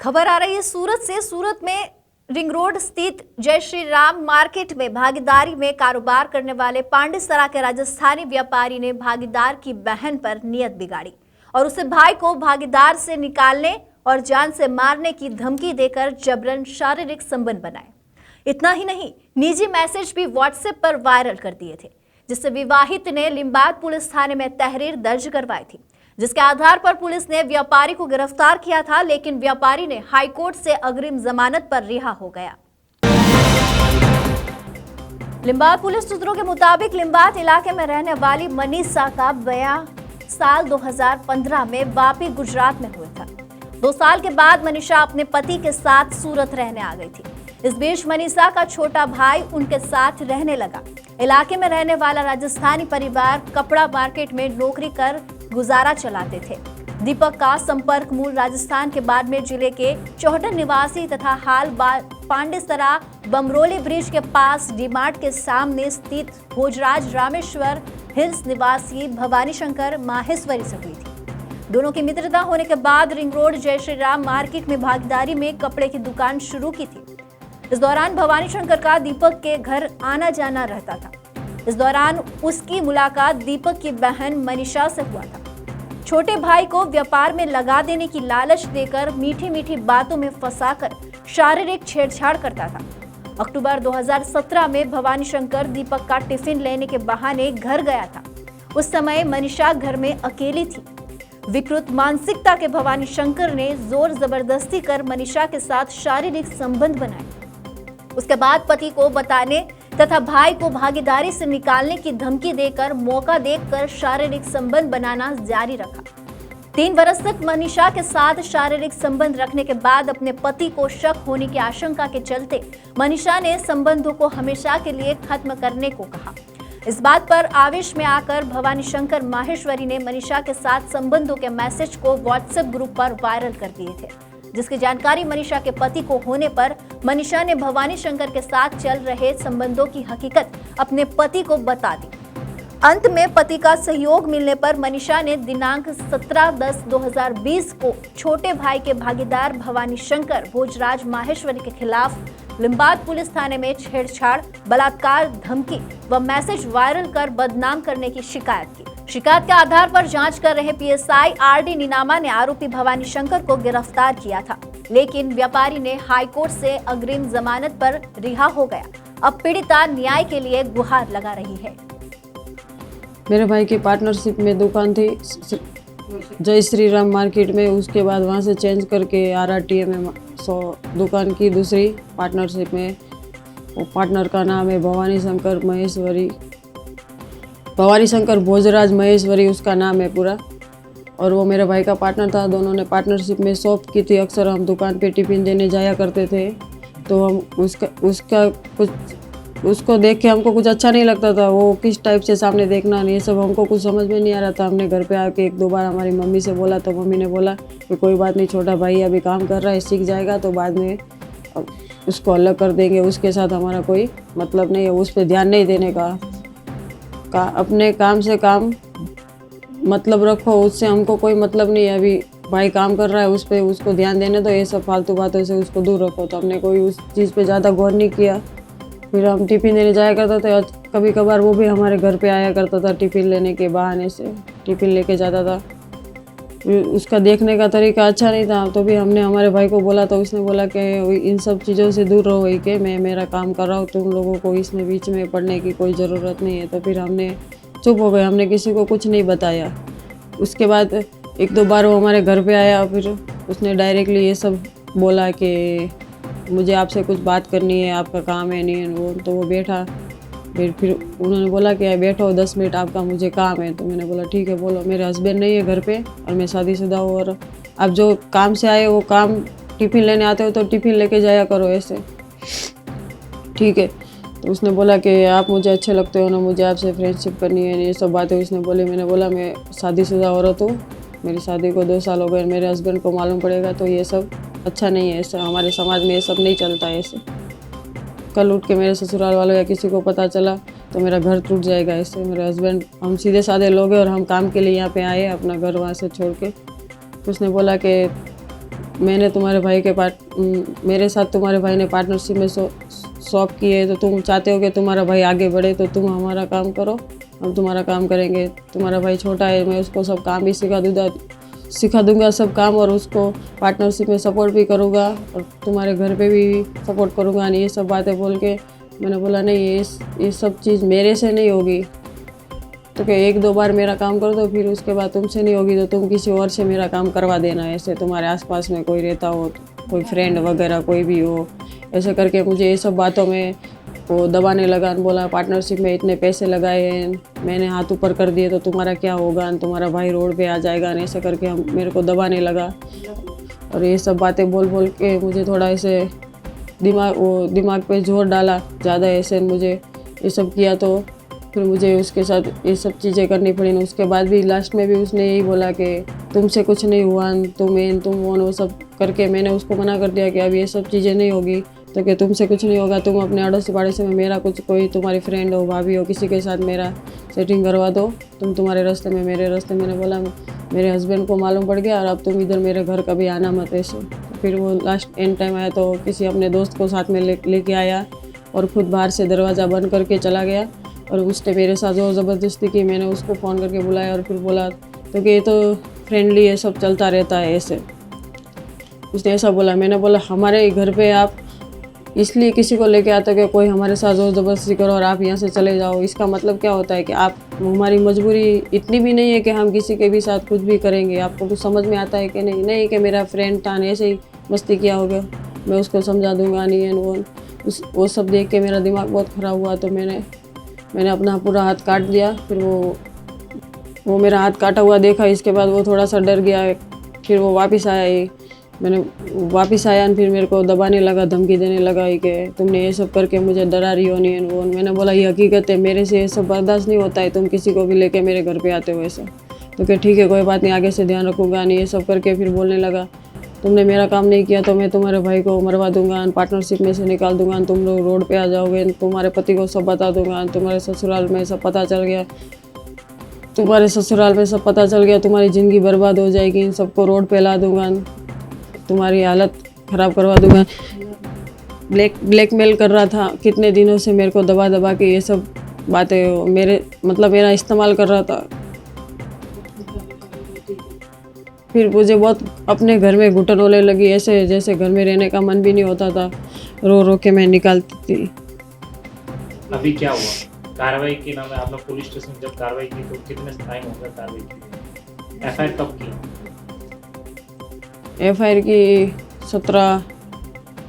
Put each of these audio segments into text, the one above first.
खबर आ रही है सूरत से। सूरत में रिंग रोड स्थित जय श्री राम मार्केट में भागीदारी में कारोबार करने वाले पांडेसरा के राजस्थानी व्यापारी ने भागीदार की बहन पर नियत बिगाड़ी और उसे भाई को भागीदार से निकालने और जान से मारने की धमकी देकर जबरन शारीरिक संबंध बनाए। इतना ही नहीं, निजी मैसेज भी व्हाट्सएप पर वायरल कर दिए थे, जिससे विवाहित ने लिंबाद पुलिस थाने में तहरीर दर्ज करवाई थी, जिसके आधार पर पुलिस ने व्यापारी को गिरफ्तार किया था। लेकिन व्यापारी ने हाईकोर्ट से अग्रिम जमानत पर रिहा हो गया। लिंबाद पुलिस सूत्रों के मुताबिक लिंबाद इलाके में रहने वाली मनीषा का ब्याह साल 2015 में वापी गुजरात में हुआ था। 2 साल के बाद मनीषा अपने पति के साथ सूरत रहने आ गई थी। इस बीच मनीषा का छोटा भाई उनके साथ रहने लगा। इलाके में रहने वाला राजस्थानी परिवार कपड़ा मार्केट में नौकरी कर गुजारा चलाते थे। दीपक का संपर्क मूल राजस्थान के बाड़मेर जिले के चौहटन निवासी तथा हाल पांडेसरा बमरोली ब्रिज के पास डीमार्ट के सामने स्थित भोजराज रामेश्वर हिल्स निवासी भवानी शंकर माहेश्वरी से हुई थी। दोनों की मित्रता होने के बाद रिंग रोड जय श्री राम मार्केट में भागीदारी में कपड़े की दुकान शुरू की थी। इस दौरान भवानी शंकर का दीपक के घर आना जाना रहता था। इस दौरान उसकी मुलाकात दीपक की बहन मनीषा से हुआ था। छोटे भाई को व्यापार में लगा देने की लालच देकर मीठी मीठी बातों में फंसाकर शारीरिक छेड़छाड़ करता था। अक्टूबर 2017 में भवानी शंकर दीपक का टिफिन लेने के बहाने घर गया था। उस समय मनीषा घर में अकेली थी। विकृत मानसिकता के भवानी शंकर ने जोर जबरदस्ती कर मनीषा के साथ शारीरिक संबंध बनाए। उसके बाद पति को बताने तथा भाई को भागीदारी से निकालने की धमकी देकर मौका देखकर शारीरिक संबंध बनाना जारी रखा। 3 वर्ष तक मनीषा के साथ शारीरिक संबंध रखने के बाद अपने पति को शक होने की आशंका के चलते मनीषा ने संबंधों को हमेशा के लिए खत्म करने को कहा। इस बात पर आवेश में आकर भवानी शंकर माहेश्वरी ने मनीषा के साथ संबंधों के मैसेज को व्हाट्सएप ग्रुप पर वायरल कर दिए थे, जिसकी जानकारी मनीषा के पति को होने पर मनीषा ने भवानी शंकर के साथ चल रहे संबंधों की हकीकत अपने पति को बता दी। अंत में पति का सहयोग मिलने पर मनीषा ने दिनांक 17/10/2020 को छोटे भाई के भागीदार भवानी शंकर भोजराज माहेश्वरी के खिलाफ लिंबाद पुलिस थाने में छेड़छाड़, बलात्कार, धमकी व मैसेज वायरल कर बदनाम करने की शिकायत की। शिकायत के आधार पर जांच कर रहे पीएसआई आरडी नीनामा ने आरोपी भवानी शंकर को गिरफ्तार किया था, लेकिन व्यापारी ने हाईकोर्ट से अग्रिम जमानत पर रिहा हो गया। अब पीड़िता न्याय के लिए गुहार लगा रही है। मेरे भाई की पार्टनरशिप में दुकान थी जय श्री राम मार्केट में। उसके बाद वहाँ से चेंज करके RRTA में दुकान की दूसरी पार्टनरशिप में। वो पार्टनर का नाम है भवानी शंकर महेश्वरी, भवानी शंकर भोजराज महेश्वरी उसका नाम है पूरा। और वो मेरे भाई का पार्टनर था। दोनों ने पार्टनरशिप में शॉप की थी। अक्सर हम दुकान पे टिफिन देने जाया करते थे, तो हम उसको देख के हमको कुछ अच्छा नहीं लगता था। वो किस टाइप से सामने देखना, ये सब हमको कुछ समझ में नहीं आ रहा था। हमने घर पे आके 1-2 बार हमारी मम्मी से बोला, तो मम्मी ने बोला कि कोई बात नहीं, छोटा भाई अभी काम कर रहा है, सीख जाएगा तो बाद में उसको अलग कर देंगे, उसके साथ हमारा कोई मतलब नहीं है, उस पर ध्यान नहीं देने का अपने काम से काम मतलब रखो, उससे हमको कोई मतलब नहीं है। अभी भाई काम कर रहा है, उस पर उसको ध्यान देने दो, ये सब फालतू बातों से उसको दूर रखो। तो हमने कोई उस चीज़ पे ज़्यादा गौर नहीं किया। फिर हम टिफ़िन देने जाया करते थे और कभी कभार वो भी हमारे घर पे आया करता था टिफ़िन लेने के बहाने से, टिफ़िन लेके जाता था। उसका देखने का तरीका अच्छा नहीं था, तो भी हमने हमारे भाई को बोला, तो उसने बोला कि इन सब चीज़ों से दूर रहो, कि मैं मेरा काम कर रहा हूँ, तुम लोगों को इसमें बीच में पढ़ने की कोई ज़रूरत नहीं है। तो फिर हमने चुप हो गए, हमने किसी को कुछ नहीं बताया। उसके बाद 1-2 बार वो हमारे घर पे आया, फिर उसने डायरेक्टली ये सब बोला कि मुझे आपसे कुछ बात करनी है, आपका काम है नहीं है वो। तो वो बैठा, फिर उन्होंने बोला कि बैठो 10 मिनट, आपका मुझे काम है। तो मैंने बोला ठीक है बोलो। मेरे हस्बैंड नहीं है घर पे और मैं शादीशुदा हूँ, और आप जो काम से आए वो काम टिफ़िन लेने आते हो तो टिफ़िन लेके जाया करो ऐसे, ठीक है। तो उसने बोला कि आप मुझे अच्छे लगते हो ना, मुझे आपसे फ्रेंडशिप करनी है, ये सब बातें उसने बोली। मैंने बोला मैं शादीशुदा औरत हूँ, मेरी शादी को 2 साल हो गए, मेरे हस्बैंड को मालूम पड़ेगा तो ये सब अच्छा नहीं है, ऐसा हमारे समाज में ये सब नहीं चलता है। ऐसे कल उठ के मेरे ससुराल वालों या किसी को पता चला तो मेरा घर टूट जाएगा। ऐसे मेरे हस्बैंड, हम सीधे साधे लोग हैं और हम काम के लिए यहाँ पे आए अपना घर वहाँ से छोड़ के। उसने बोला कि मैंने तुम्हारे भाई के मेरे साथ तुम्हारे भाई ने पार्टनरशिप में शॉप की है, तो तुम चाहते हो कि तुम्हारा भाई आगे बढ़े, तो तुम हमारा काम करो, हम तुम्हारा काम करेंगे। तुम्हारा भाई छोटा है, मैं उसको सब काम भी सिखा दूंगा सब काम, और उसको पार्टनरशिप में सपोर्ट भी करूँगा, और तुम्हारे घर पे भी सपोर्ट करूँगा। ये सब बातें बोल के मैंने बोला नहीं, ये सब चीज़ मेरे से नहीं होगी, तो कि 1-2 बार मेरा काम कर दो, फिर उसके बाद तुमसे नहीं होगी तो तुम किसी और से मेरा काम करवा देना। ऐसे तुम्हारे आसपास में कोई रहता हो, कोई फ्रेंड वगैरह कोई भी हो, ऐसे करके मुझे ये सब बातों में वो दबाने लगा। बोला पार्टनरशिप में इतने पैसे लगाए हैं, मैंने हाथ ऊपर कर दिए तो तुम्हारा क्या होगा, तुम्हारा भाई रोड पे आ जाएगा, ऐसे करके हम मेरे को दबाने लगा। और ये सब बातें बोल बोल के मुझे थोड़ा ऐसे दिमाग पे जोर डाला ज़्यादा, ऐसे मुझे ये सब किया, तो फिर मुझे उसके साथ ये सब चीज़ें करनी पड़ी। उसके बाद भी लास्ट में भी उसने यही बोला कि तुमसे कुछ नहीं हुआ, तुम वो सब करके मैंने उसको मना कर दिया कि अब ये सब चीज़ें नहीं होगी, तो कि तुमसे कुछ नहीं होगा, तुम अपने अड़ोसी पड़ोसी में मेरा कोई तुम्हारी फ्रेंड हो, भाभी हो, किसी के साथ मेरा सेटिंग करवा दो, तुम तुम्हारे रास्ते में मेरे रास्ते। मैंने बोला मेरे हस्बैंड को मालूम पड़ गया और अब तुम इधर मेरे घर कभी आना मत ऐसे। फिर वो लास्ट एंड टाइम आया तो किसी अपने दोस्त को साथ में लेके आया और खुद बाहर से दरवाज़ा बंद करके चला गया, और उसने मेरे साथ जो ज़बरदस्ती की। मैंने उसको फ़ोन करके बुलाया और फिर बोला तो कि ये तो फ्रेंडली है, सब चलता रहता है ऐसे। उसने ऐसा बोला। मैंने बोला हमारे घर पे आप इसलिए किसी को लेके आते हो कि कोई हमारे साथ ज़ोर ज़बरदस्ती करो और आप यहाँ से चले जाओ, इसका मतलब क्या होता है कि आप हमारी मजबूरी इतनी भी नहीं है कि हम किसी के भी साथ कुछ भी करेंगे। आपको कुछ समझ में आता है कि नहीं कि मेरा फ्रेंड था ने ऐसे ही मस्ती किया होगा, मैं उसको समझा दूंगा नहीं है वो सब देख के मेरा दिमाग बहुत ख़राब हुआ। तो मैंने अपना पूरा हाथ काट दिया। फिर वो मेरा हाथ काटा हुआ देखा, इसके बाद वो थोड़ा सा डर गया। फिर वो वापस आया मैंने वापस आया फिर मेरे को दबाने लगा, धमकी देने लगा कि तुमने ये सब करके मुझे डरा रही हो नहीं है वो। मैंने बोला ये हकीकत है, मेरे से ये सब बर्दाश्त नहीं होता है, तुम किसी को भी लेके मेरे घर पे आते हो ऐसा। तो क्या ठीक है कोई बात नहीं, आगे से ध्यान रखूँगा नहीं। ये सब करके फिर बोलने लगा तुमने मेरा काम नहीं किया तो मैं तुम्हारे भाई को मरवा दूंगा, पार्टनरशिप में से निकाल दूंगा, तुम लोग रोड पे आ जाओगे, तुम्हारे पति को सब बता दूंगा, तुम्हारे ससुराल में सब पता चल गया, तुम्हारे ससुराल में सब पता चल गया, तुम्हारी ज़िंदगी बर्बाद हो जाएगी, इन सबको रोड पे ला दूंगा, तुम्हारी हालत ख़राब करवा दूंगा। ब्लैकमेल कर रहा था कितने दिनों से, मेरे को दबा दबा के ये सब बातें मेरा इस्तेमाल कर रहा था। फिर मुझे बहुत अपने घर में घुटन होने लगी, ऐसे जैसे घर में रहने का मन भी नहीं होता था, रो रो के मैं निकालती थी। अभी क्या हुआ? कार्रवाई की ना, आप लोग पुलिस स्टेशन जब कार्रवाई की तो कितने टाइम हो गया कार्रवाई की? एफआईआर कब की? एफआईआर की 17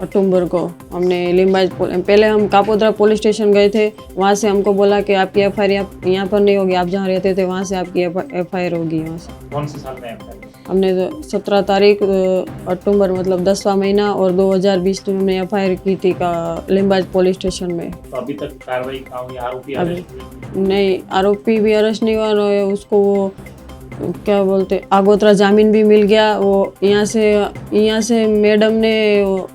अक्टूबर को हमने लिम्बाज पहले हम कापोद्रा पुलिस स्टेशन गए थे, वहाँ से हमको बोला कि आपकी एफआईआर यहाँ पर नहीं होगी, आप जहाँ रहते थे वहाँ से आपकी एफआईआर होगी। वहाँ से कौन से साल में एफआईआर? हमने 17 तारीख अक्टूबर 10वां महीना और 2020 में हमने एफआईआर की थी लिम्बाज पुलिस स्टेशन में। तो अभी तक कार्रवाई कहाँ हुई? आरोपी अरेस्ट हुए? नहीं, आरोपी भी अरेस्ट नहीं हुआ, उसको वो क्या बोलते आगोतरा जामीन भी मिल गया। वो यहाँ से मैडम ने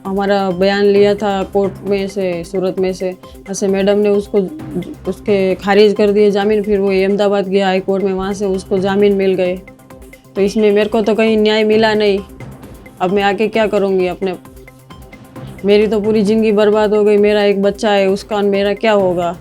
हमारा बयान लिया था कोर्ट में से, सूरत में से, ऐसे मैडम ने उसके खारिज कर दिए जामीन। फिर वो अहमदाबाद गया हाई कोर्ट में, वहाँ से उसको जामीन मिल गए। तो इसमें मेरे को तो कहीं न्याय मिला नहीं। अब मैं आके क्या करूँगी? मेरी तो पूरी ज़िंदगी बर्बाद हो गई, मेरा एक बच्चा है, उसका मेरा क्या होगा?